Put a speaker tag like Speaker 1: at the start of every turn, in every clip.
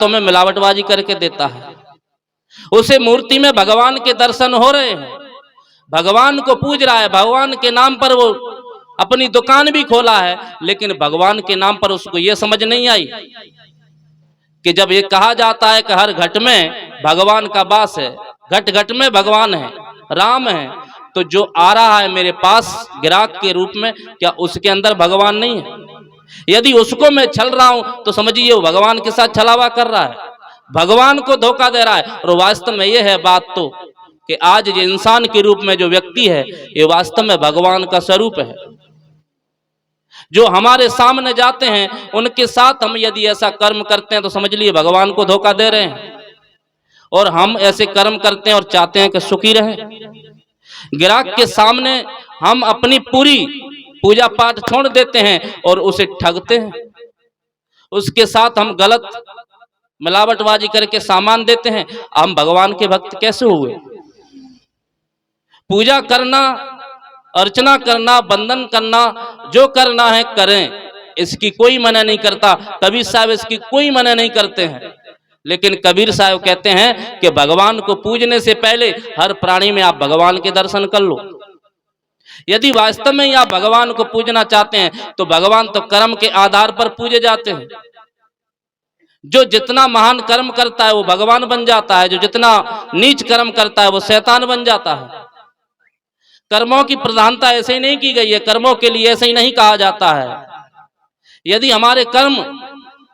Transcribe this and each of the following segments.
Speaker 1: तो में मिलावटबाजी करके देता है। उसे मूर्ति में भगवान के दर्शन हो रहे हैं, भगवान को पूज रहा है, भगवान के नाम पर वो अपनी दुकान भी खोला है, लेकिन भगवान के नाम पर उसको ये समझ नहीं आई कि जब ये कहा जाता है कि हर घट में भगवान का वास है, घट घट में भगवान है, राम है, तो जो आ रहा है मेरे पास ग्राहक के रूप में, क्या उसके अंदर भगवान नहीं है? यदि उसको मैं छल रहा हूं तो समझिए वो भगवान के साथ छलावा कर रहा है, भगवान को धोखा दे रहा है। और वास्तव में ये है बात तो कि आज जो इंसान के रूप में जो व्यक्ति है, ये वास्तव में भगवान का स्वरूप है। जो हमारे सामने जाते हैं उनके साथ हम यदि ऐसा कर्म करते हैं तो समझ लिए भगवान को धोखा दे रहे हैं, और हम ऐसे कर्म करते हैं और चाहते हैं कि सुखी रहें। ग्राहक के सामने हम अपनी पूरी पूजा पाठ छोड़ देते हैं और उसे ठगते हैं, उसके साथ हम गलत मिलावटबाजी करके सामान देते हैं। हम भगवान के भक्त कैसे हुए? पूजा करना, अर्चना करना, वंदन करना, जो करना है करें, इसकी कोई मना नहीं करता। कबीर साहब इसकी कोई मना नहीं करते हैं, लेकिन कबीर साहब कहते हैं कि भगवान को पूजने से पहले हर प्राणी में आप भगवान के दर्शन कर लो। यदि वास्तव में आप भगवान को पूजना चाहते हैं तो भगवान तो कर्म के आधार पर पूजे जाते हैं। जो जितना महान कर्म करता है वो भगवान बन जाता है, जो जितना नीच कर्म करता है वो शैतान बन जाता है। कर्मों की प्रधानता ऐसे ही नहीं की गई है, कर्मों के लिए ऐसे ही नहीं कहा जाता है। यदि हमारे कर्म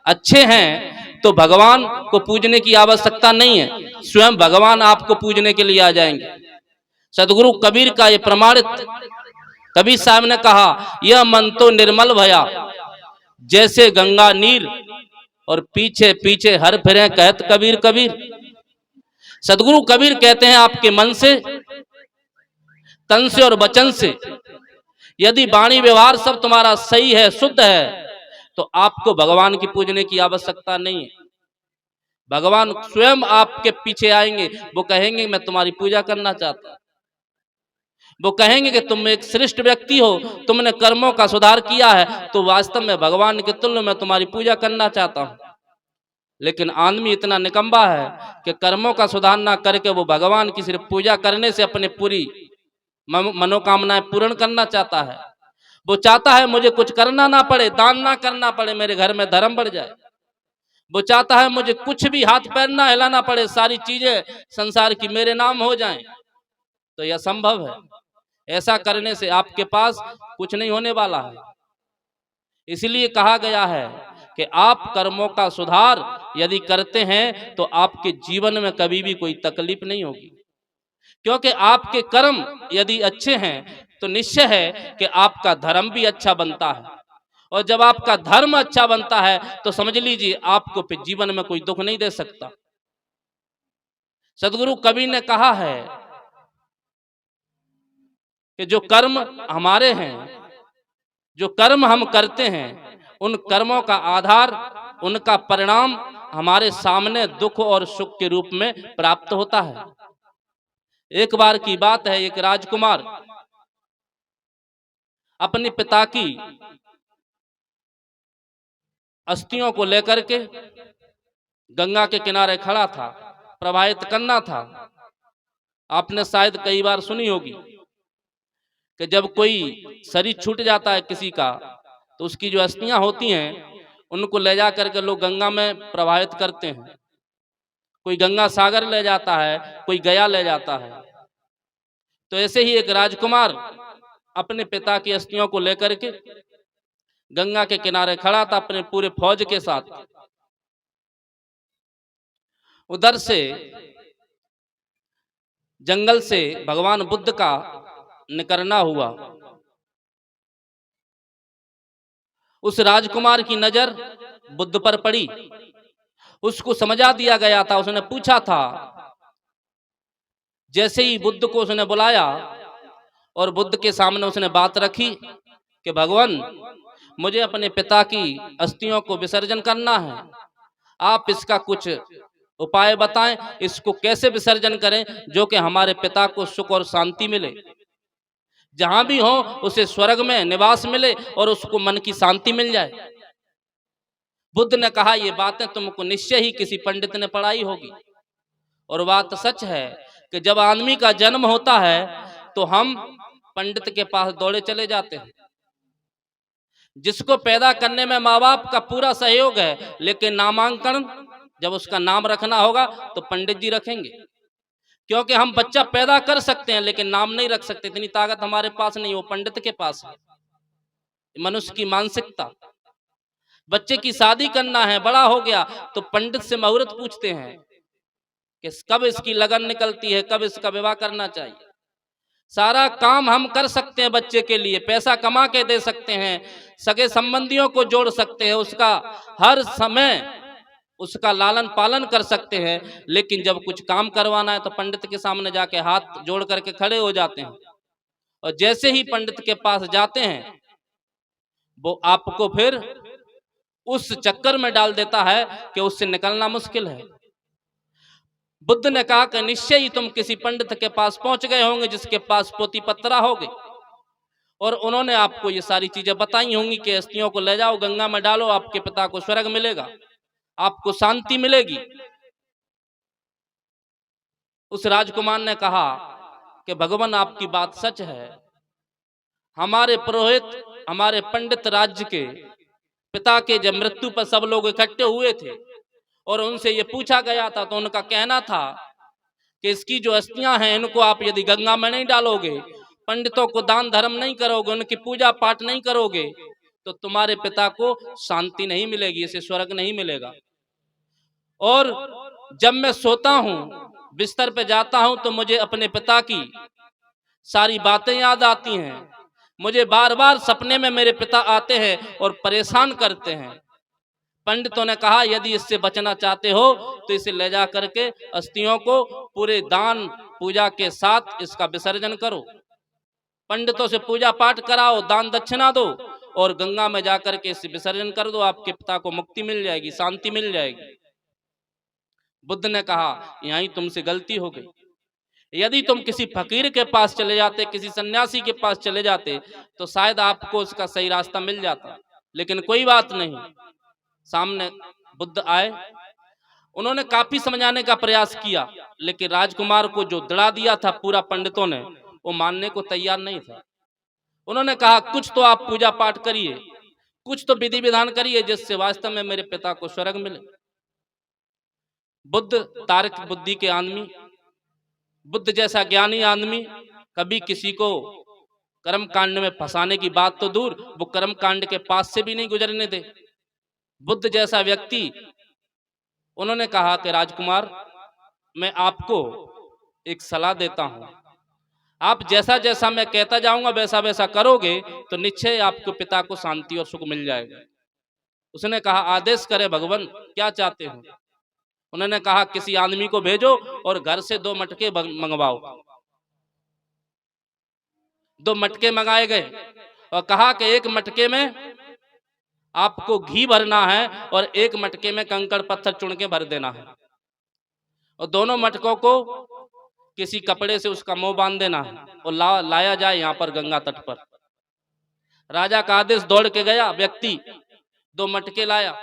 Speaker 1: अच्छे हैं तो भगवान को पूजने की आवश्यकता नहीं है, स्वयं भगवान आपको पूजने के लिए आ जाएंगे। सदगुरु कबीर का ये प्रमाणित, कबीर साहब ने कहा, यह मन तो निर्मल भया जैसे गंगा नीर, और पीछे पीछे हर फिरे कहत कबीर कबीर। सदगुरु कबीर कहते हैं आपके मन से, तन से और वचन से यदि वाणी व्यवहार सब तुम्हारा सही है, शुद्ध है, तो आपको भगवान की पूजने की आवश्यकता नहीं है। भगवान स्वयं आपके पीछे आएंगे, वो कहेंगे मैं तुम्हारी पूजा करना चाहता हूं। वो कहेंगे कि तुम एक श्रेष्ठ व्यक्ति हो, तुमने कर्मों का सुधार किया है, तो वास्तव में भगवान के तुल्य मैं तुम्हारी पूजा करना चाहता हूं। लेकिन आदमी इतना निकम्बा है कि कर्मों का सुधार ना करके वो भगवान की सिर्फ पूजा करने से अपने पूरी मनोकामनाएं पूर्ण करना चाहता है। वो चाहता है मुझे कुछ करना ना पड़े, दान ना करना पड़े, मेरे घर में धर्म बढ़ जाए। वो चाहता है मुझे कुछ भी हाथ पैर ना हिलाना पड़े, सारी चीजें संसार की मेरे नाम हो जाएं। तो यह संभव है? ऐसा करने से आपके पास कुछ नहीं होने वाला है। इसलिए कहा गया है कि आप कर्मों का सुधार यदि करते हैं तो आपके जीवन में कभी भी कोई तकलीफ नहीं होगी, क्योंकि आपके कर्म यदि अच्छे हैं तो निश्चय है कि आपका धर्म भी अच्छा बनता है, और जब आपका धर्म अच्छा बनता है तो समझ लीजिए आपको फिर जीवन में कोई दुख नहीं दे सकता। सदगुरु कबीर ने कहा है कि जो कर्म हमारे हैं, जो कर्म हम करते हैं, उन कर्मों का आधार, उनका परिणाम हमारे सामने दुख और सुख के रूप में प्राप्त होता है। एक बार की बात है, एक राजकुमार अपने पिता की अस्थियों को लेकर के गंगा के किनारे खड़ा था, प्रवाहित करना था। आपने शायद कई बार सुनी होगी कि जब कोई शरीर छूट जाता है किसी का, तो उसकी जो अस्थियां होती हैं उनको ले जा करके लोग गंगा में प्रवाहित करते हैं। कोई गंगा सागर ले जाता है, कोई गया ले जाता है। तो ऐसे ही एक राजकुमार अपने पिता की अस्थियों को लेकर के गंगा के किनारे खड़ा था अपने पूरे फौज के साथ। उधर से जंगल से भगवान बुद्ध का निकलना हुआ। उस राजकुमार की नजर बुद्ध पर पड़ी, उसको समझा दिया गया था। उसने पूछा था, जैसे ही बुद्ध को उसने बुलाया और बुद्ध के सामने उसने बात रखी कि भगवान, मुझे अपने पिता की अस्थियों को विसर्जन करना है, आप इसका कुछ उपाय बताएं, इसको कैसे विसर्जन करें जो कि हमारे पिता को सुख और शांति मिले, जहां भी हो उसे स्वर्ग में निवास मिले और उसको मन की शांति मिल जाए। बुद्ध ने कहा ये बातें तुमको निश्चय ही किसी पंडित ने पढ़ाई होगी। और बात सच है कि जब आदमी का जन्म होता है तो हम पंडित के पास दौड़े चले जाते हैं। जिसको पैदा करने में माँ बाप का पूरा सहयोग है, लेकिन नामांकन जब उसका नाम रखना होगा तो पंडित जी रखेंगे। क्योंकि हम बच्चा पैदा कर सकते हैं लेकिन नाम नहीं रख सकते, इतनी ताकत हमारे पास नहीं, वो पंडित के पास है। मनुष्य की मानसिकता। बच्चे की शादी करना है, बड़ा हो गया तो पंडित से मुहूर्त पूछते हैं कि कब इसकी लगन निकलती है, कब इसका विवाह करना चाहिए। सारा काम हम कर सकते हैं बच्चे के लिए, पैसा कमा के दे सकते हैं, सगे संबंधियों को जोड़ सकते हैं, उसका हर समय उसका लालन पालन कर सकते हैं, लेकिन जब कुछ काम करवाना है तो पंडित के सामने जाके हाथ जोड़ करके खड़े हो जाते हैं। और जैसे ही पंडित के पास जाते हैं वो आपको फिर उस चक्कर में डाल देता है कि उससे निकलना मुश्किल है। बुद्ध ने कहा कि निश्चय ही तुम किसी पंडित के पास पहुंच गए होंगे जिसके पास पोती पत्रा होगी, और उन्होंने आपको ये सारी चीजें बताई होंगी कि अस्थियों को ले जाओ, गंगा में डालो, आपके पिता को स्वर्ग मिलेगा, आपको शांति मिलेगी। उस राजकुमार ने कहा कि भगवान आपकी बात सच है, हमारे पुरोहित, हमारे पंडित राज्य के पिता के जब मृत्यु पर सब लोग इकट्ठे हुए थे और उनसे ये पूछा गया था तो उनका कहना था कि इसकी जो अस्थियां हैं इनको आप यदि गंगा में नहीं डालोगे, पंडितों को दान धर्म नहीं करोगे, उनकी पूजा पाठ नहीं करोगे तो तुम्हारे पिता को शांति नहीं मिलेगी, इसे स्वर्ग नहीं मिलेगा। और जब मैं सोता हूं, बिस्तर पे जाता हूं तो मुझे अपने पिता की सारी बातें याद आती हैं, मुझे बार बार सपने में मेरे पिता आते हैं और परेशान करते हैं। पंडितों ने कहा यदि इससे बचना चाहते हो तो इसे ले जा करके अस्थियों को पूरे दान पूजा के साथ इसका विसर्जन करो, पंडितों से पूजा पाठ कराओ, दान दक्षिणा दो और गंगा में जाकर के इसे विसर्जन कर दो, आपके पिता को मुक्ति मिल जाएगी, शांति मिल जाएगी। बुद्ध ने कहा यहीं तुमसे गलती हो गई, यदि तुम किसी फकीर के पास चले जाते, किसी सन्यासी के पास चले जाते तो शायद आपको उसका सही रास्ता मिल जाता, लेकिन कोई बात नहीं। सामने बुद्ध आए, उन्होंने काफी समझाने का प्रयास किया, लेकिन राजकुमार को जो दड़ा दिया था पूरा पंडितों ने, वो मानने को तैयार नहीं था। उन्होंने कहा कुछ तो आप पूजा पाठ करिए, कुछ तो विधि विधान करिए जिससे वास्तव में मेरे पिता को स्वर्ग मिले। बुद्ध तार्किक बुद्धि के आदमी, बुद्ध जैसा ज्ञानी आदमी कभी किसी को कर्म कांड में फंसाने की बात तो दूर, वो कर्म कांड के पास से भी नहीं गुजरने दे। बुद्ध जैसा व्यक्ति, उन्होंने कहा कि राजकुमार मैं आपको एक सलाह देता हूं, आप जैसा जैसा मैं कहता जाऊंगा वैसा वैसा करोगे तो निश्चय आपके पिता को शांति और सुख मिल जाएगा। उसने कहा आदेश करे भगवान, क्या चाहते हो? उन्होंने कहा किसी आदमी को भेजो और घर से 2 मटके मंगवाओ। 2 मटके मंगाए गए और कहा कि एक मटके में आपको घी भरना है और एक मटके में कंकड़ पत्थर चुन के भर देना है, और दोनों मटकों को किसी कपड़े से उसका मुंह बांध देना है और लाया जाए यहाँ पर गंगा तट पर। राजा का आदेश, दौड़ के गया व्यक्ति, 2 मटके लाया,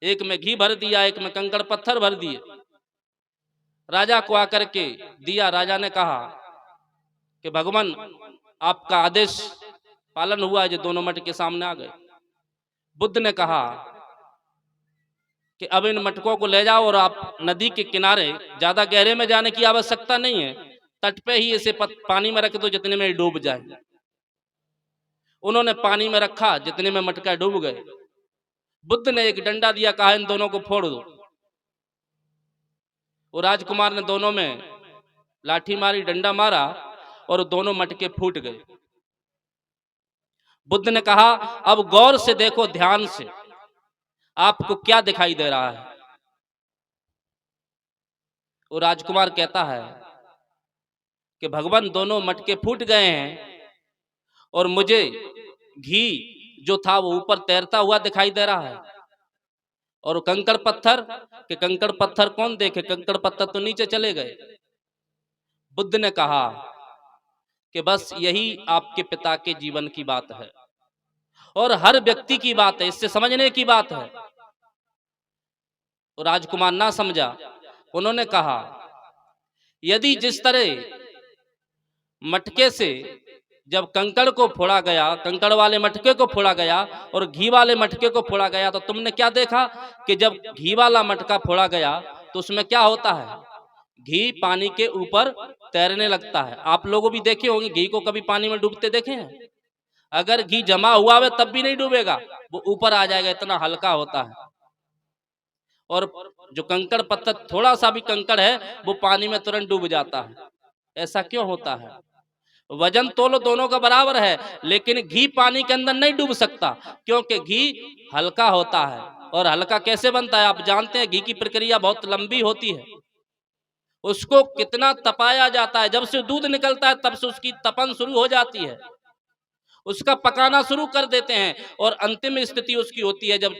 Speaker 1: एक में घी भर दिया, एक में कंकड़ पत्थर भर दिए, राजा को आकर के दिया। राजा ने कहा कि भगवान आपका आदेश पालन हुआ है, जो दोनों मटके सामने आ गए। बुद्ध ने कहा कि अब इन मटकों को ले जाओ और आप नदी के किनारे, ज्यादा गहरे में जाने की आवश्यकता नहीं है, तट पे ही इसे पानी में रख दो जितने में डूब जाए। उन्होंने पानी में रखा, जितने में मटका डूब गए। बुद्ध ने एक डंडा दिया, कहा इन दोनों को फोड़ दो। वो राजकुमार ने दोनों में लाठी मारी, डंडा मारा और दोनों मटके फूट गए। बुद्ध ने कहा अब गौर से देखो, ध्यान से, आपको क्या दिखाई दे रहा है? वो राजकुमार कहता है कि भगवान दोनों मटके फूट गए हैं और मुझे घी जो था वो ऊपर तैरता हुआ दिखाई दे रहा है, और कंकड़ पत्थर के कंकड़ पत्थर कौन देखे, कंकड़ पत्थर तो नीचे चले गए। बुद्ध ने कहा कि बस यही आपके पिता के जीवन की बात है और हर व्यक्ति की बात है, इससे समझने की बात है वो राजकुमार ना समझा। उन्होंने कहा यदि जिस तरह मटके से जब कंकड़ को फोड़ा गया, कंकड़ वाले मटके को फोड़ा गया और घी वाले मटके को फोड़ा गया, तो तुमने क्या देखा कि जब घी वाला मटका फोड़ा गया तो उसमें क्या होता है, घी पानी के ऊपर तैरने लगता है। आप लोगों भी देखे होंगे घी को, कभी पानी में डूबते देखे हैं? अगर घी जमा हुआ है तब भी नहीं डूबेगा, वो ऊपर आ जाएगा, इतना हल्का होता है। और जो कंकड़ पत्थर, थोड़ा सा भी कंकड़ है वो पानी में तुरंत डूब जाता है। ऐसा क्यों होता है? वजन तोलो दोनों का बराबर है, लेकिन घी पानी के अंदर नहीं डूब सकता, क्योंकि घी हल्का होता है। और हल्का कैसे बनता है आप जानते हैं? घी की प्रक्रिया बहुत लंबी होती है। उसको कितना तपाया जाता है, जब से दूध निकलता है तब से उसकी तपन शुरू हो जाती है, उसका पकाना शुरू कर देते हैं, और अंतिम स्थिति उसकी होती है जब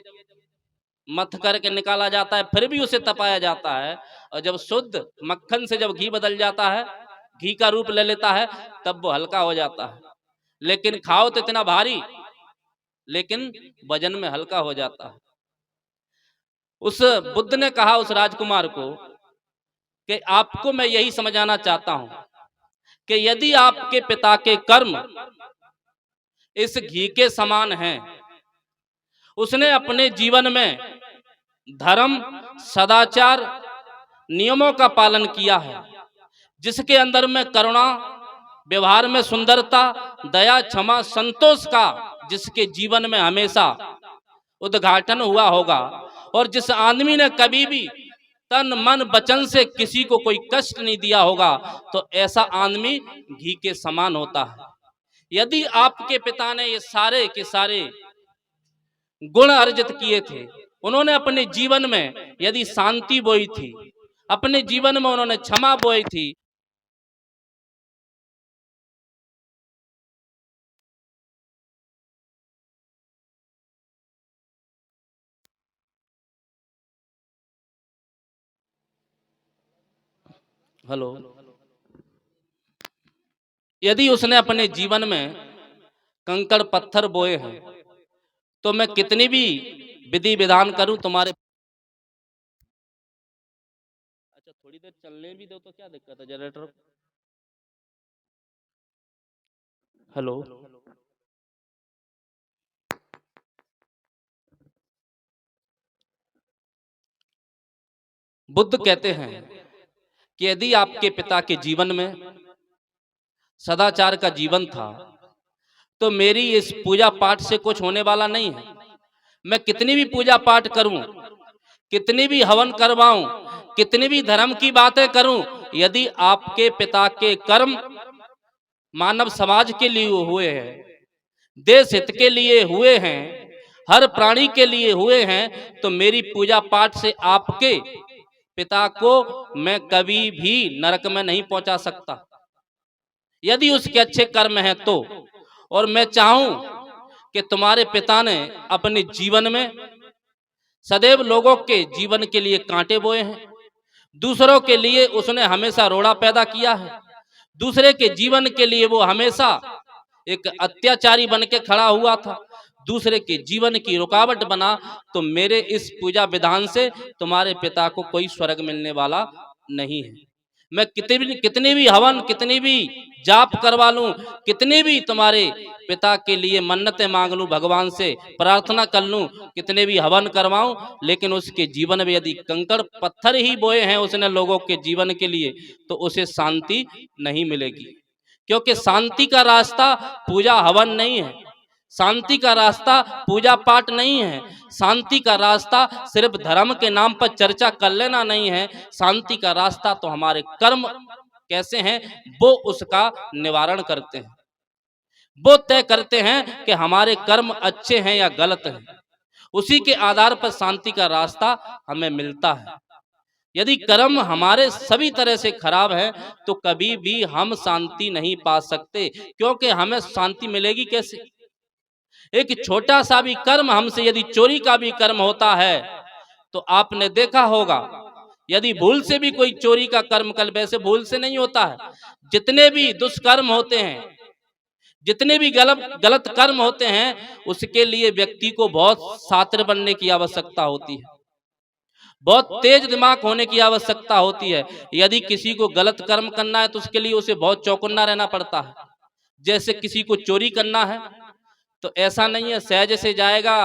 Speaker 1: मथ करके निकाला जाता है, फिर भी उसे तपाया जाता है, और जब शुद्ध मक्खन से जब घी बदल जाता है, घी का रूप ले लेता है, तब वो हल्का हो जाता है। लेकिन खाओ तो इतना भारी, लेकिन वजन में हल्का हो जाता है। उस बुद्ध ने कहा उस राजकुमार को कि आपको मैं यही समझाना चाहता हूं कि यदि आपके पिता के कर्म इस घी के समान हैं, उसने अपने जीवन में धर्म, सदाचार, नियमों का पालन किया है, जिसके अंदर में करुणा, व्यवहार में सुंदरता, दया, क्षमा, संतोष का जिसके जीवन में हमेशा उद्घाटन हुआ होगा, और जिस आदमी ने कभी भी तन मन वचन से किसी को कोई कष्ट नहीं दिया होगा, तो ऐसा आदमी घी के समान होता है। यदि आपके पिता ने ये सारे के सारे गुण अर्जित किए थे, उन्होंने अपने जीवन में यदि शांति बोई थी, अपने जीवन में उन्होंने क्षमा बोई थी, हेलो, यदि उसने अपने जीवन में कंकड़ पत्थर बोए हैं, तो मैं कितनी भी विधि विधान करूं तुम्हारे, अच्छा थोड़ी देर चलने भी दो तो क्या दिक्कत है जनरेटर। हेलो, बुद्ध कहते हैं कि यदि आपके पिता के जीवन में सदाचार का जीवन था, तो मेरी इस पूजा पाठ से कुछ होने वाला नहीं है। मैं कितनी भी पूजा पाठ करूं, कितनी भी हवन करवाऊं, कितनी भी धर्म की बातें करूं, यदि आपके पिता के कर्म मानव समाज के लिए हुए हैं, देश हित के लिए हुए हैं, हर प्राणी के लिए हुए हैं, तो मेरी पूजा पाठ से आपके पिता को मैं कभी भी नरक में नहीं पहुंचा सकता, यदि उसके अच्छे कर्म हैं तो। और मैं चाहूं कि तुम्हारे पिता ने अपने जीवन में सदैव लोगों के जीवन के लिए कांटे बोए हैं, दूसरों के लिए उसने हमेशा रोड़ा पैदा किया है, दूसरे के जीवन के लिए वो हमेशा एक अत्याचारी बन के खड़ा हुआ था, दूसरे के जीवन की रुकावट बना। तो मेरे इस पूजा विधान से तुम्हारे पिता को कोई स्वर्ग मिलने वाला नहीं है। मैं कितने भी हवन, कितनी भी जाप करवा लूं, कितने भी तुम्हारे पिता के लिए मन्नतें मांग लूं, भगवान से प्रार्थना कर लूं, कितने भी हवन करवाऊं, लेकिन उसके जीवन में यदि कंकड़ पत्थर ही बोए हैं उसने लोगों के जीवन के लिए, तो उसे शांति नहीं मिलेगी। क्योंकि शांति का रास्ता पूजा हवन नहीं है, शांति का रास्ता पूजा पाठ नहीं है, शांति का रास्ता सिर्फ धर्म के नाम पर चर्चा कर लेना नहीं है। शांति का रास्ता तो हमारे कर्म कैसे हैं वो उसका निवारण करते हैं, वो तय करते हैं कि हमारे कर्म अच्छे हैं या गलत हैं, उसी के आधार पर शांति का रास्ता हमें मिलता है। यदि कर्म हमारे सभी तरह से खराब है तो कभी भी हम शांति नहीं पा सकते, क्योंकि हमें शांति मिलेगी कैसे? एक छोटा सा भी कर्म हमसे, यदि चोरी का भी कर्म होता है तो आपने देखा होगा, यदि भूल से भी कोई चोरी का कर्म कर, वैसे भूल से नहीं होता है, जितने भी दुष्कर्म होते हैं, जितने भी गलत कर्म होते हैं, उसके लिए व्यक्ति को बहुत शातिर बनने की आवश्यकता होती है, बहुत तेज दिमाग होने की आवश्यकता होती है। यदि किसी को गलत कर्म करना है तो उसके लिए उसे बहुत चौकन्ना रहना पड़ता है। जैसे किसी को चोरी करना है तो ऐसा नहीं है सहज से जाएगा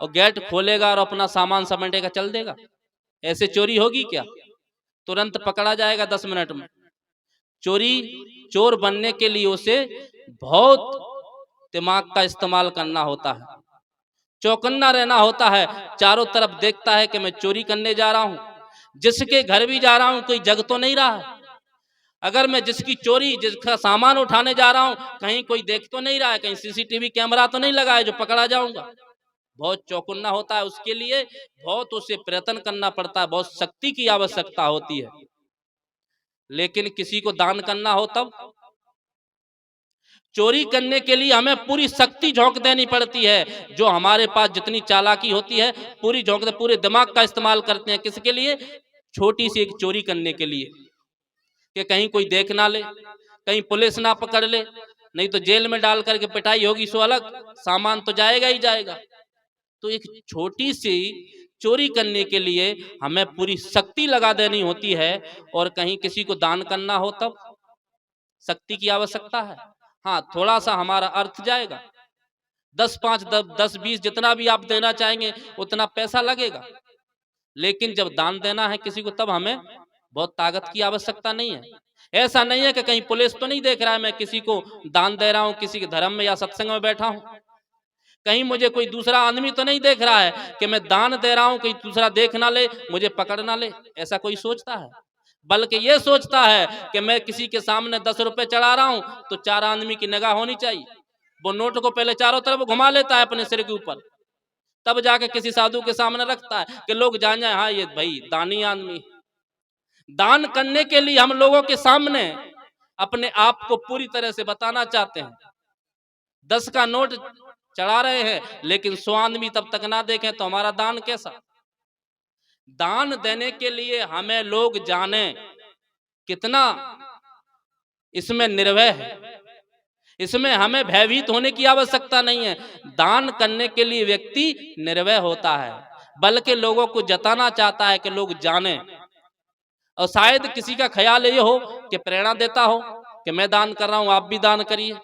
Speaker 1: और गेट खोलेगा और अपना सामान समेटेगा चल देगा। ऐसे चोरी होगी क्या? तुरंत पकड़ा जाएगा 10 मिनट में। चोरी चोर बनने के लिए उसे बहुत दिमाग का इस्तेमाल करना होता है, चौकन्ना रहना होता है, चारों तरफ देखता है कि मैं चोरी करने जा रहा हूं, जिसके घर भी जा रहा हूं कोई जग तो नहीं रहा है। अगर मैं जिसका सामान उठाने जा रहा हूं कहीं कोई देख तो नहीं रहा है, कहीं सीसीटीवी कैमरा तो नहीं लगा है जो पकड़ा जाऊंगा। बहुत चौकन्ना होता है, उसके लिए बहुत उसे प्रयत्न करना पड़ता है, बहुत शक्ति की आवश्यकता होती है। लेकिन किसी को दान करना हो तब चोरी करने के लिए हमें पूरी शक्ति झोंक देनी पड़ती है। जो हमारे पास जितनी चालाकी होती है पूरी झोंक दे, पूरे दिमाग का इस्तेमाल करते हैं। किसके लिए? छोटी सी एक चोरी करने के लिए कि कहीं कोई देख ना ले, कहीं पुलिस ना पकड़ ले, नहीं तो जेल में डाल करके पिटाई होगी सो अलग, सामान तो जाएगा ही जाएगा। तो एक छोटी सी चोरी करने के लिए हमें पूरी शक्ति लगा देनी होती है। और कहीं किसी को दान करना हो तब शक्ति की आवश्यकता है। हाँ, थोड़ा सा हमारा अर्थ जाएगा, 10 5 10 20 जितना भी आप देना चाहेंगे उतना पैसा लगेगा। लेकिन जब दान देना है किसी को तब हमें बहुत ताकत की आवश्यकता नहीं है। ऐसा नहीं है कि कहीं पुलिस तो नहीं देख रहा है मैं किसी को दान दे रहा हूं, किसी के धर्म में या सत्संग में बैठा हूं, कहीं मुझे कोई दूसरा आदमी तो नहीं देख रहा है कि मैं दान दे रहा हूं, कहीं दूसरा देख ना ले, मुझे पकड़ ना ले, ऐसा कोई सोचता है? बल्कि ये सोचता है कि मैं किसी के सामने 10 रुपए चढ़ा रहा हूं तो 4 आदमी की निगाह होनी चाहिए। वो नोट को पहले चारों तरफ घुमा लेता है अपने सिर के ऊपर, तब जाके किसी साधु के सामने रखता है कि लोग जान जाए हाँ ये भाई दानी आदमी। दान करने के लिए हम लोगों के सामने अपने आप को पूरी तरह से बताना चाहते हैं। 10 का नोट चढ़ा रहे हैं लेकिन 100 आदमी तब तक ना देखें तो हमारा दान कैसा? दान देने के लिए हमें लोग जाने कितना इसमें निर्भय है, इसमें हमें भयभीत होने की आवश्यकता नहीं है। दान करने के लिए व्यक्ति निर्भय होता है, बल्कि लोगों को जताना चाहता है कि लोग जाने। और शायद किसी का ख्याल ये हो कि प्रेरणा देता हो कि मैं दान कर रहा हूं आप भी दान करिए।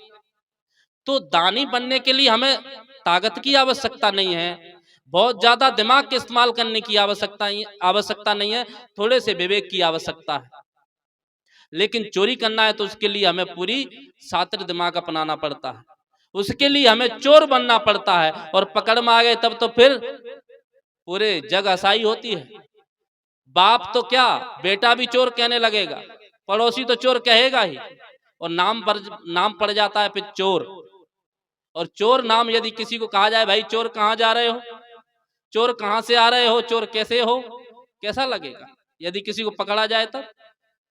Speaker 1: तो दानी बनने के लिए हमें ताकत की आवश्यकता नहीं है, बहुत ज्यादा दिमाग के इस्तेमाल करने की आवश्यकता नहीं है, थोड़े से विवेक की आवश्यकता है। लेकिन चोरी करना है तो उसके लिए हमें पूरी शातिर दिमाग अपनाना पड़ता है, उसके लिए हमें चोर बनना पड़ता है। और पकड़ में आ गए तब तो फिर पूरे जग असाई होती है। बाप तो क्या बेटा भी चोर कहने लगेगा, पड़ोसी तो चोर कहेगा ही, और नाम पड़ जाता है फिर चोर। और चोर नाम यदि किसी को कहा जाए भाई चोर कहाँ जा रहे हो, चोर कहाँ से आ रहे हो, चोर कैसे हो, कैसा लगेगा? यदि किसी को पकड़ा जाए तब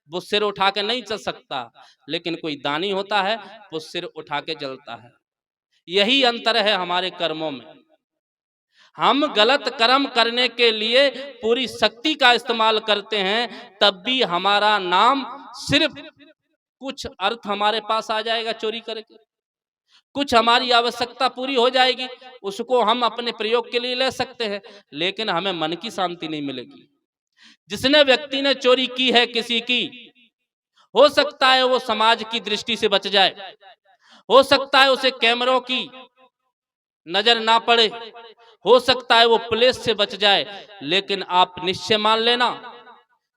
Speaker 1: वो सिर उठा के नहीं चल सकता, लेकिन कोई दानी होता है वो सिर उठा के चलता है। यही अंतर है हमारे कर्मों में। हम गलत कर्म करने के लिए पूरी शक्ति का इस्तेमाल करते हैं, तब भी हमारा नाम सिर्फ कुछ अर्थ हमारे पास आ जाएगा चोरी करके, कुछ हमारी आवश्यकता पूरी हो जाएगी, उसको हम अपने प्रयोग के लिए ले सकते हैं, लेकिन हमें मन की शांति नहीं मिलेगी। जिसने व्यक्ति ने चोरी की है किसी की, हो सकता है वो समाज की दृष्टि से बच जाए, हो सकता है उसे कैमरों की नजर ना पड़े, हो सकता है वो पुलिस से बच जाए, लेकिन आप निश्चय मान लेना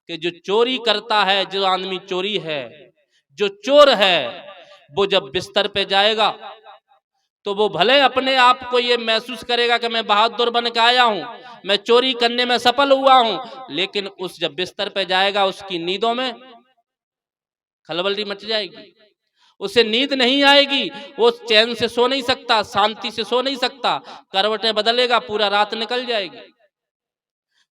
Speaker 1: कि जो चोरी करता है, जो आदमी चोरी है, जो चोर है, वो जब बिस्तर पे जाएगा तो वो भले अपने आप को ये महसूस करेगा कि मैं बहादुर बन के आया हूं, मैं चोरी करने में सफल हुआ हूं, लेकिन उस जब बिस्तर पे जाएगा उसकी नींदों में खलबली मच जाएगी, उसे नींद नहीं आएगी, वो चैन से सो नहीं सकता, शांति से सो नहीं सकता, करवटें बदलेगा, पूरा रात निकल जाएगी।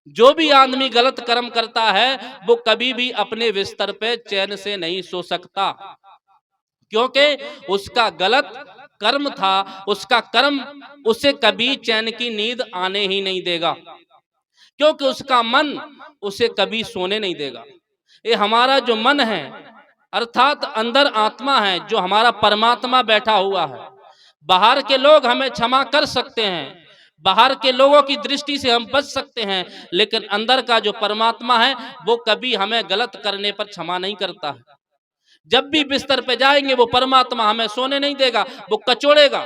Speaker 1: जो भी आदमी गलत कर्म करता है वो कभी भी अपने बिस्तर पे चैन से नहीं सो सकता, क्योंकि उसका गलत कर्म था, उसका कर्म उसे कभी चैन की नींद आने ही नहीं देगा, क्योंकि उसका मन उसे कभी सोने नहीं देगा। ये हमारा जो मन है, अर्थात अंदर आत्मा है, जो हमारा परमात्मा बैठा हुआ है। बाहर के लोग हमें क्षमा कर सकते हैं, बाहर के लोगों की दृष्टि से हम बच सकते हैं, लेकिन अंदर का जो परमात्मा है वो कभी हमें गलत करने पर क्षमा नहीं करता है। जब भी बिस्तर पे जाएंगे वो परमात्मा हमें सोने नहीं देगा, वो कचोड़ेगा,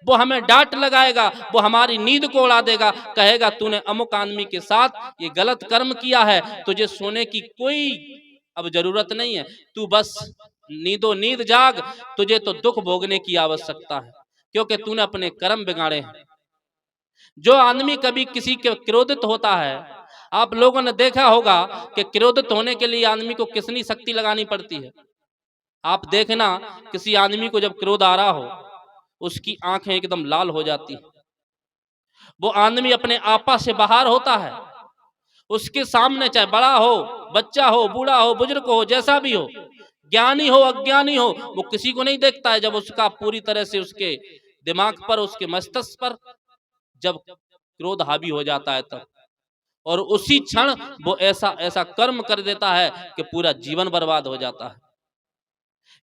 Speaker 1: वो हमें डांट लगाएगा, वो हमारी नींद को उड़ा देगा, कहेगा तूने अमुक आदमी के साथ ये गलत कर्म किया है, तुझे सोने की कोई अब जरूरत नहीं है, तू बस नींदो नींद जाग, तुझे तो दुख भोगने की आवश्यकता है क्योंकि तूने अपने कर्म बिगाड़े हैं। जो आदमी कभी किसी के क्रोधित होता है, आप लोगों ने देखा होगा कि क्रोधित होने के लिए आदमी को कितनी शक्ति लगानी पड़ती है। आप देखना किसी आदमी को जब क्रोध आ रहा हो उसकी आंखें एकदम लाल हो जाती है, वो आदमी अपने आपा से बाहर होता है, उसके सामने चाहे बड़ा हो, बच्चा हो, बूढ़ा हो, बुजुर्ग हो, जैसा भी हो, ज्ञानी हो, अज्ञानी हो, वो किसी को नहीं देखता है। जब उसका पूरी तरह से उसके दिमाग पर, उसके मस्तिष्क पर जब क्रोध हावी हो जाता है तब, और उसी क्षण वो ऐसा ऐसा कर्म कर देता है कि पूरा जीवन बर्बाद हो जाता है।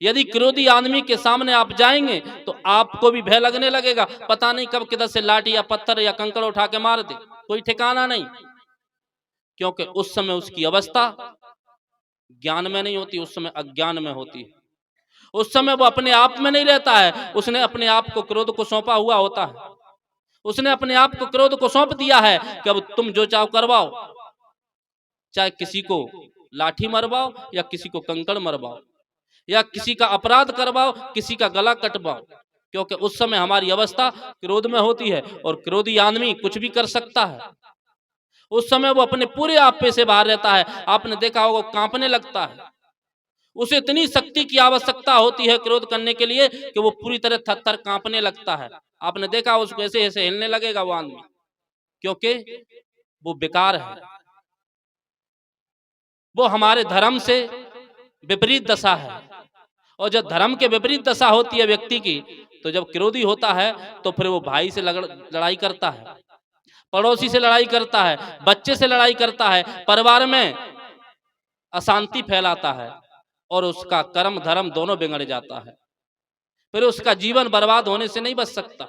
Speaker 1: यदि क्रोधी आदमी के सामने आप जाएंगे तो आपको भी भय लगने लगेगा, पता नहीं कब किधर से लाठी या पत्थर या कंकड़ उठा के मार दे, कोई ठिकाना नहीं, क्योंकि उस समय उसकी अवस्था ज्ञान में नहीं होती, उस समय अज्ञान में होती है। उस समय वो अपने आप में नहीं रहता है, उसने अपने आप को क्रोध को सौंपा हुआ होता है, उसने अपने आप को क्रोध को सौंप दिया है कि अब तुम जो चाहो करवाओ, चाहे किसी को लाठी मरवाओ या किसी को कंकड़ मरवाओ या किसी का अपराध करवाओ, किसी का गला कटवाओ, क्योंकि उस समय हमारी अवस्था क्रोध में होती है और क्रोधी आदमी कुछ भी कर सकता है। उस समय वो अपने पूरे आपे से बाहर रहता है, आपने देखा होगा कांपने लगता है, उसे इतनी शक्ति की आवश्यकता होती है क्रोध करने के लिए कि वो पूरी तरह थर-थर कांपने लगता है। आपने देखा उसको ऐसे ऐसे हिलने लगेगा वो आदमी, क्योंकि वो बेकार है, वो हमारे धर्म से विपरीत दशा है। और जब धर्म के विपरीत दशा होती है व्यक्ति की, तो जब क्रोधी होता है तो फिर वो भाई से लड़ाई करता है, पड़ोसी से लड़ाई करता है, बच्चे से लड़ाई करता है, परिवार में अशांति फैलाता है और उसका कर्म धर्म दोनों बिगड़ जाता है, फिर उसका जीवन बर्बाद होने से नहीं बच सकता।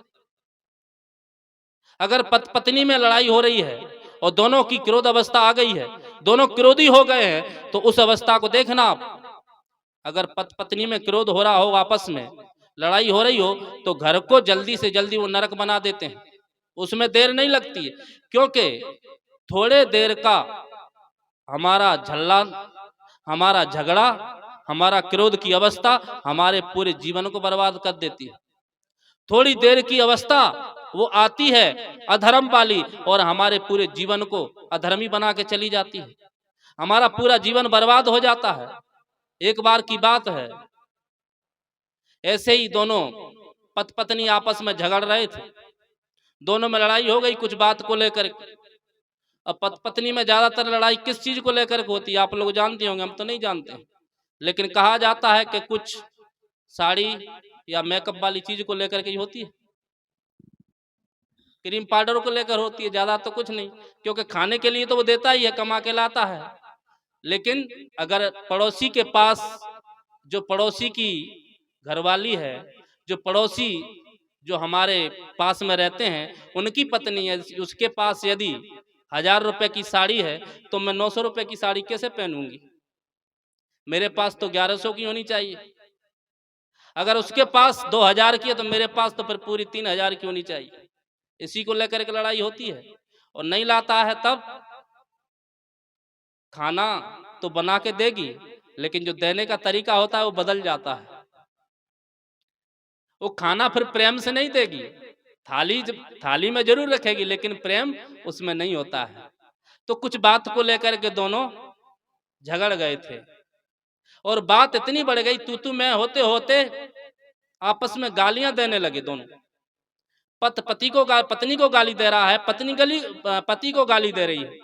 Speaker 1: अगर पत्नी में लड़ाई हो रही है और दोनों की क्रोध अवस्था आ गई है, दोनों क्रोधी हो गए हैं, तो उस अवस्था को देखना आप। अगर पत्नी में क्रोध हो रहा हो, आपस में लड़ाई हो रही हो, तो घर को जल्दी से जल्दी वो नरक बना देते हैं, उसमें देर नहीं लगती है, क्योंकि थोड़े देर का हमारा झल्ला, हमारा झगड़ा, हमारा क्रोध की अवस्था हमारे पूरे जीवन को बर्बाद कर देती है। थोड़ी देर की अवस्था वो आती है अधर्म वाली और हमारे पूरे जीवन को अधर्मी बना के चली जाती है, हमारा पूरा जीवन बर्बाद हो जाता है। एक बार की बात है, ऐसे ही दोनों पत्नी आपस में झगड़ रहे थे, दोनों में लड़ाई हो गई कुछ बात को लेकर। अब पत्नी में ज्यादातर लड़ाई किस चीज को लेकर होती है आप लोग जानते होंगे, हम तो नहीं जानते, लेकिन कहा जाता है कि कुछ साड़ी या मेकअप वाली चीज को लेकर के होती है, क्रीम पाउडर को लेकर होती है, ज्यादा तो कुछ नहीं, क्योंकि खाने के लिए तो वो देता ही है, कमा के लाता है। लेकिन अगर पड़ोसी के पास, जो पड़ोसी की घरवाली है, जो पड़ोसी जो हमारे पास में रहते हैं उनकी पत्नी है, उसके पास यदि 1000 रुपए की साड़ी है तो मैं 900 रुपए की साड़ी कैसे पहनूंगी, मेरे पास तो 1100 की होनी चाहिए। अगर उसके पास 2000 की है तो मेरे पास तो फिर पूरी 3000 की होनी चाहिए। इसी को लेकर के लड़ाई होती है। और नहीं लाता है तब खाना तो बना के देगी, लेकिन जो देने का तरीका होता है वो बदल जाता है। वो खाना फिर प्रेम से नहीं देगी, थाली में जरूर रखेगी, लेकिन प्रेम उसमें नहीं होता है। तो कुछ बात को लेकर के दोनों झगड़ गए थे और बात इतनी बढ़ गई, तू मैं होते होते आपस में गालियां देने लगे दोनों। पत्नी को गाली दे रहा है, पति को गाली दे रही है,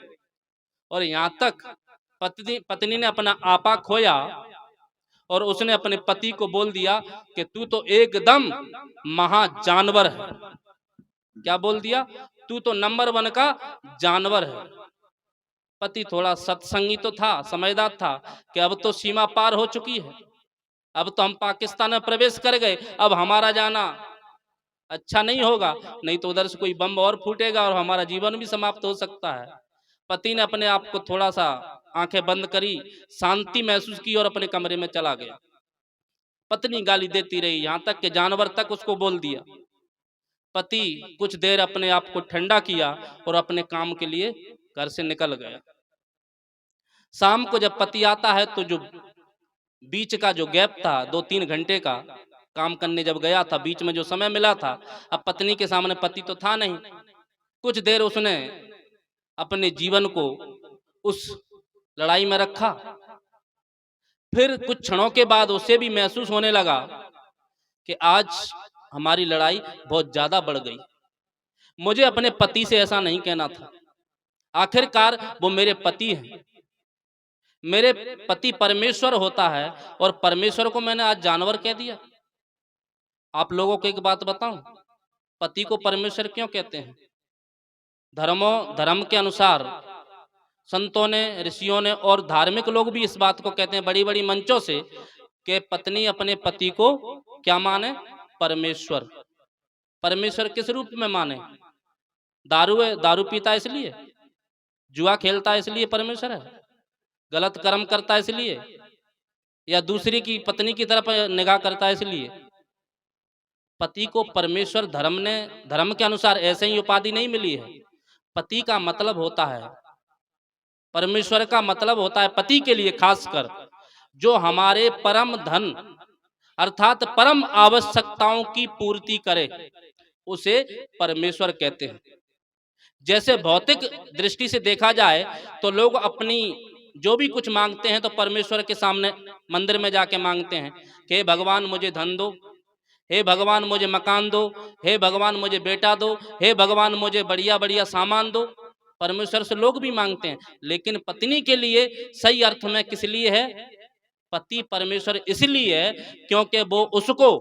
Speaker 1: और यहाँ तक पत्नी ने अपना आपा खोया और उसने अपने पति को बोल दिया कि तू तो एकदम महा जानवर है। क्या बोल दिया? तू तो नंबर 1 का जानवर है। पति थोड़ा सत्संगी तो था, समझदार था कि अब तो सीमा पार हो चुकी है, अब तो हम पाकिस्तान में प्रवेश कर गए, अब हमारा जाना अच्छा नहीं होगा, नहीं तो उधर से कोई बम और फूटेगा और हमारा जीवन भी समाप्त हो सकता है। पति ने अपने आप को थोड़ा सा आंखें बंद करी, शांति महसूस की और अपने कमरे में चला गया। पत्नी गाली देती रही, यहाँ तक कि जानवर तक उसको बोल दिया। पति कुछ देर अपने आप को ठंडा किया और अपने काम के लिए घर से निकल गया। शाम को जब पति आता है तो जो बीच का जो गैप था 2-3 घंटे का, काम करने जब गया था बीच में जो समय मिला था, अब पत्नी के सामने पति तो था नहीं। कुछ देर उसने अपने जीवन को उस लड़ाई में रखा। फिर कुछ क्षणों के बाद उसे भी महसूस होने लगा कि आज हमारी लड़ाई बहुत ज्यादा बढ़ गई। मुझे अपने पति से ऐसा नहीं कहना था। आखिरकार वो मेरे पति हैं। मेरे पति परमेश्वर होता है और परमेश्वर को मैंने आज जानवर कह दिया। आप लोगों को एक बात बताऊं, पति को परमेश्वर क्यों कहते हैं? धर्म के अनुसार संतों ने, ऋषियों ने और धार्मिक लोग भी इस बात को कहते हैं बड़ी बड़ी मंचों से कि पत्नी अपने पति को क्या माने? परमेश्वर। परमेश्वर किस रूप में माने? दारू पीता इसलिए, जुआ खेलता है इसलिए परमेश्वर है, गलत कर्म करता है इसलिए, या दूसरी की पत्नी की तरफ निगाह करता है इसलिए? पति को परमेश्वर धर्म के अनुसार ऐसे ही उपाधि नहीं मिली है। पति का मतलब होता है, परमेश्वर का मतलब होता है पति के लिए खासकर जो हमारे परम धन अर्थात परम आवश्यकताओं की पूर्ति करे, उसे परमेश्वर कहते हैं। जैसे भौतिक दृष्टि से देखा जाए तो लोग अपनी जो भी कुछ मांगते हैं तो परमेश्वर के सामने मंदिर में जाके मांगते हैं कि हे भगवान मुझे धन दो, हे भगवान मुझे मकान दो, हे भगवान मुझे बेटा दो, हे भगवान मुझे बढ़िया बढ़िया सामान दो। परमेश्वर से लोग भी मांगते हैं, लेकिन पत्नी के लिए सही अर्थ में किस लिए है? पति परमेश्वर इसलिए है क्योंकि वो उसको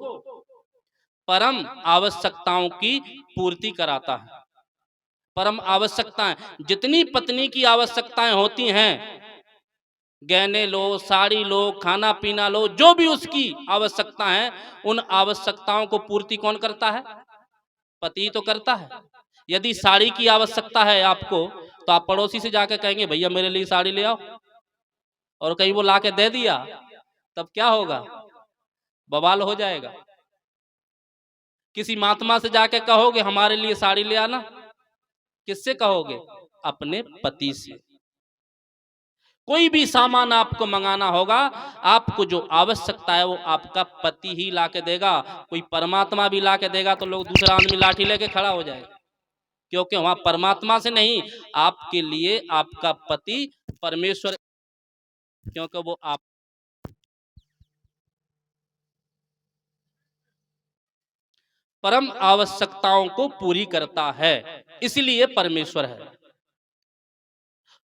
Speaker 1: परम आवश्यकताओं की पूर्ति कराता है। परम आवश्यकताएं, जितनी पत्नी की आवश्यकताएं होती हैं, गहने लो, साड़ी लो, खाना पीना लो, जो भी उसकी आवश्यकता है, उन आवश्यकताओं को पूर्ति कौन करता है? पति तो करता है। यदि साड़ी की आवश्यकता है आपको तो आप पड़ोसी से जाकर कहेंगे भैया मेरे लिए साड़ी ले आओ, और कहीं वो लाके दे दिया तब क्या होगा? बवाल हो जाएगा। किसी महात्मा से जाके कहोगे हमारे लिए साड़ी ले आना, किससे कहोगे? अपने पति से। कोई भी सामान आपको मंगाना होगा, आपको जो आवश्यकता है वो आपका पति ही लाके देगा। कोई परमात्मा भी लाके देगा तो लोग दूसरा आदमी लाठी लेके खड़ा हो जाएगा, क्योंकि वहां परमात्मा से नहीं, आपके लिए आपका पति परमेश्वर, क्योंकि वो आप परम आवश्यकताओं को पूरी करता है, इसलिए परमेश्वर है।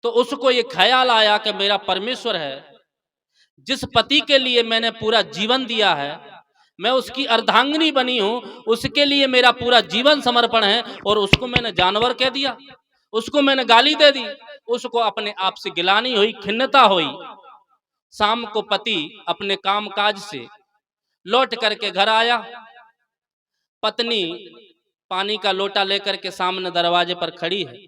Speaker 1: तो उसको ये ख्याल आया कि मेरा परमेश्वर है, जिस पति के लिए मैंने पूरा जीवन दिया है, मैं उसकी अर्धांगिनी बनी हूं, उसके लिए मेरा पूरा जीवन समर्पण है, और उसको मैंने जानवर कह दिया, उसको मैंने गाली दे दी, उसको अपने आप से गिलानी हुई, खिन्नता हुई। शाम को पति अपने कामकाज से लौट करके घर आया। पत्नी पानी का लोटा लेकर के सामने दरवाजे पर खड़ी है।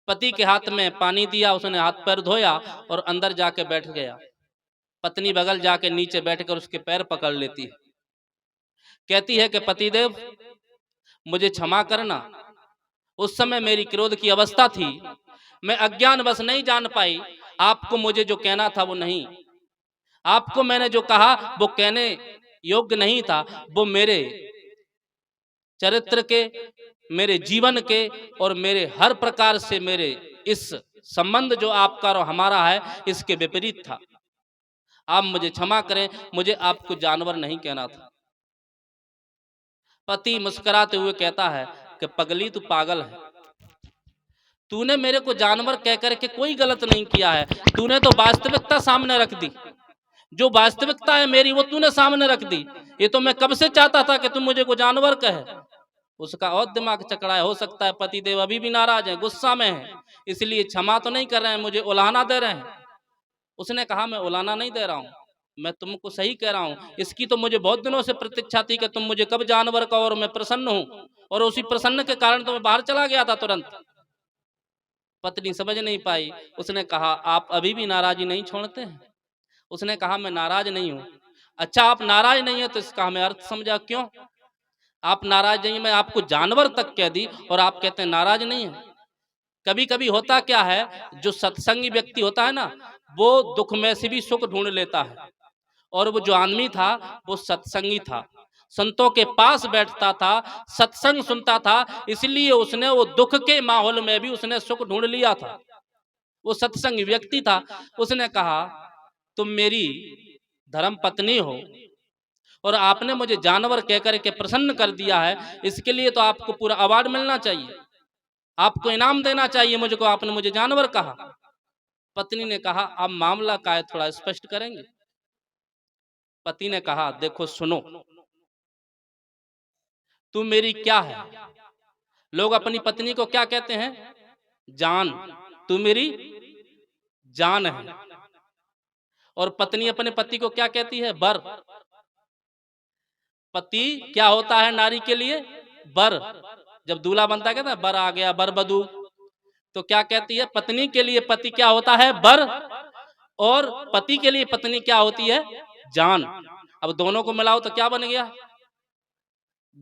Speaker 1: पति के हाथ में पानी दिया, उसने हाथ पैर धोया और अंदर जाके बैठ गया। पत्नी बगल जाके नीचे बैठकर उसके पैर पकड़ लेती है, कहती है कि पतिदेव मुझे क्षमा करना, उस समय मेरी क्रोध की अवस्था थी, मैं अज्ञानवश नहीं जान पाई, आपको मुझे जो कहना था वो नहीं, आपको मैंने जो कहा वो कहने योग्य नहीं था, वो मेरे चरित्र के, मेरे जीवन के और मेरे हर प्रकार से मेरे इस संबंध जो आपका और हमारा है इसके विपरीत था। आप मुझे क्षमा करें, मुझे आपको जानवर नहीं कहना था। पति मुस्कुराते हुए कहता है कि पगली तू पागल है, तूने मेरे को जानवर कह करके कोई गलत नहीं किया है, तूने तो वास्तविकता सामने रख दी, जो वास्तविकता है मेरी वो तूने सामने रख दी। ये तो मैं कब से चाहता था कि तुम मुझे को जानवर कहे। उसका और दिमाग चकड़ा है, हो सकता है पतिदेव अभी भी नाराज है, गुस्सा में है, इसलिए क्षमा तो नहीं कर रहे हैं, मुझे उलाहना दे रहे हैं। उसने कहा मैं उलाहना नहीं दे रहा हूं, मैं तुमको सही कह रहा हूँ, इसकी तो मुझे बहुत दिनों से प्रतीक्षा थी कि तुम मुझे कब जानवर का, और मैं प्रसन्न हूँ, और उसी प्रसन्न के कारण तो मैं बाहर चला गया था तुरंत। पत्नी समझ नहीं पाई। उसने कहा आप अभी भी नाराजी नहीं छोड़ते हैं? उसने कहा मैं नाराज नहीं हूँ। अच्छा आप नाराज नहीं है तो इसका हमें अर्थ समझा क्यों? आप नाराज नहीं, मैं आपको जानवर तक कह दी और आप कहते हैं नाराज नहीं है। कभी कभी होता क्या है, जो सत्संगी व्यक्ति होता है ना, वो दुख में से भी सुख ढूंढ लेता है। और वो जो आदमी था वो सत्संगी था, संतों के पास बैठता था, सत्संग सुनता था, इसलिए उसने वो दुख के माहौल में भी उसने सुख ढूंढ लिया था। वो सत्संगी व्यक्ति था। उसने कहा तुम मेरी धर्म पत्नी हो और आपने मुझे जानवर कहकर के प्रसन्न कर दिया है, इसके लिए तो आपको पूरा अवार्ड मिलना चाहिए, आपको इनाम देना चाहिए मुझको, आपने मुझे जानवर कहा। पत्नी ने कहा अब मामला का है, थोड़ा स्पष्ट करेंगे? पति ने कहा देखो सुनो, तू मेरी क्या है? लोग अपनी पत्नी को क्या कहते हैं? जान। तू मेरी जान है। और पत्नी अपने पति को क्या कहती है? बर। पति क्या होता है नारी के लिए? बर। जब दूल्हा बनता है कहता है बर आ गया, बर बधू, तो क्या कहती है? पत्नी के लिए पति क्या होता है? बर। और पति के लिए पत्नी क्या होती है? जान। अब दोनों को मिलाओ तो क्या बन गया?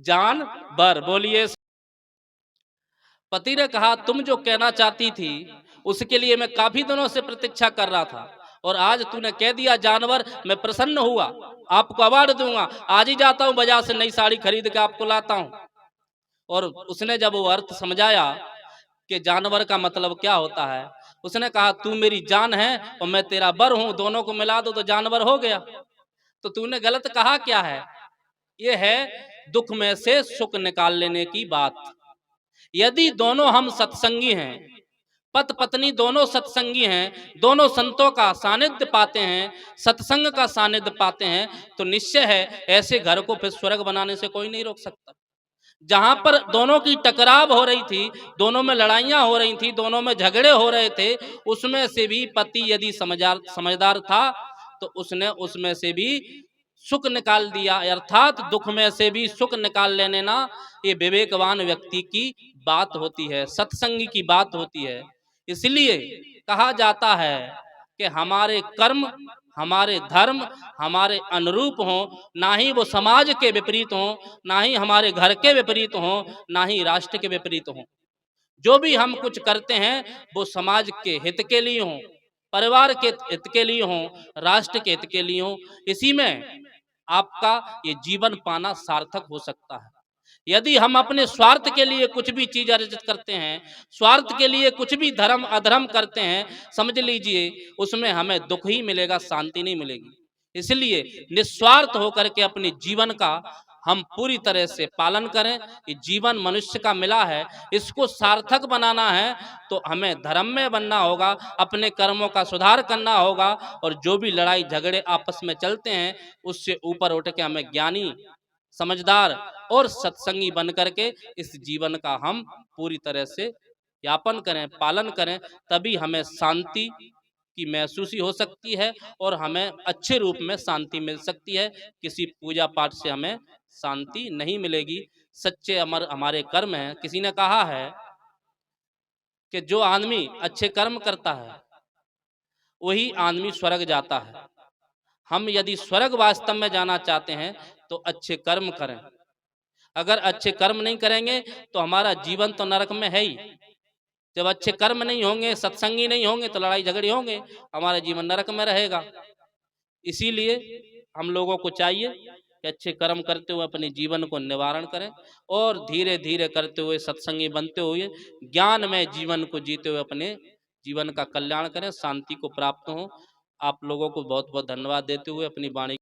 Speaker 1: जान बर। बोलिए। पति ने कहा तुम जो कहना चाहती थी उसके लिए मैं काफी दिनों से प्रतीक्षा कर रहा था, और आज तूने कह दिया जानवर, मैं प्रसन्न हुआ, आपको अवार्ड दूंगा, आज ही जाता हूं बाजार से नई साड़ी खरीद के आपको लाता हूं। और उसने जब वो अर्थ समझाया कि जानवर का मतलब क्या होता है, उसने कहा तू मेरी जान है और मैं तेरा बर हूं, दोनों को मिला दो तो जानवर हो गया। तो तूने गलत कहा क्या है? ये है दुख में से सुख निकाल लेने की बात। यदि दोनों हम सत्संगी हैं, पति पत्नी दोनों सत्संगी हैं, दोनों संतों का सानिध्य पाते हैं, सत्संग का सानिध्य पाते हैं, तो निश्चय है ऐसे घर को फिर स्वर्ग बनाने से कोई नहीं रोक सकता। जहां पर दोनों की टकराव हो रही थी, दोनों में लड़ाइयां हो रही थी, दोनों में झगड़े हो रहे थे, उसमें से भी पति यदि समझदार था तो उसने उसमें से भी सुख निकाल दिया, अर्थात दुख में से भी सुख निकाल लेने ना, ये विवेकवान व्यक्ति की बात होती है, सत्संगी की बात होती है। इसलिए कहा जाता है कि हमारे कर्म, हमारे धर्म हमारे अनुरूप हों, ना ही वो समाज के विपरीत हों, ना ही हमारे घर के विपरीत हों, ना ही राष्ट्र के विपरीत हों। जो भी हम कुछ करते हैं वो समाज के हित के लिए हों, परिवार के हित के लिए हों, राष्ट्र के हित के लिए हों। इसी में आपका ये जीवन पाना सार्थक हो सकता है। यदि हम अपने स्वार्थ के लिए कुछ भी चीज अर्जित करते हैं, स्वार्थ के लिए कुछ भी धर्म अधर्म करते हैं, समझ लीजिए उसमें हमें दुख ही मिलेगा, शांति नहीं मिलेगी। इसलिए निस्वार्थ होकर के अपने जीवन का हम पूरी तरह से पालन करें। ये जीवन मनुष्य का मिला है, इसको सार्थक बनाना है तो हमें धर्म में बनना होगा, अपने कर्मों का सुधार करना होगा, और जो भी लड़ाई झगड़े आपस में चलते हैं उससे ऊपर उठ के हमें ज्ञानी, समझदार और सत्संगी बन करके इस जीवन का हम पूरी तरह से यापन करें, पालन करें, तभी हमें शांति की महसूसी हो सकती है और हमें अच्छे रूप में शांति मिल सकती है। किसी पूजा पाठ से हमें शांति नहीं मिलेगी। सच्चे अमर हमारे कर्म हैं। किसी ने कहा है कि जो आदमी अच्छे कर्म करता है वही आदमी स्वर्ग जाता है। हम यदि स्वर्ग वास्तव में जाना चाहते हैं तो अच्छे कर्म करें। अगर अच्छे कर्म नहीं करेंगे तो हमारा जीवन तो नरक में है ही। जब अच्छे कर्म नहीं होंगे, सत्संगी नहीं होंगे तो लड़ाई झगड़े होंगे, हमारा जीवन नरक में रहेगा। इसीलिए हम लोगों को चाहिए कि अच्छे कर्म करते हुए अपने जीवन को निवारण करें और धीरे धीरे करते हुए, सत्संगी बनते हुए, ज्ञान में जीवन को जीते हुए अपने जीवन का कल्याण करें, शांति को प्राप्त हो। आप लोगों को बहुत बहुत धन्यवाद देते हुए अपनी वाणी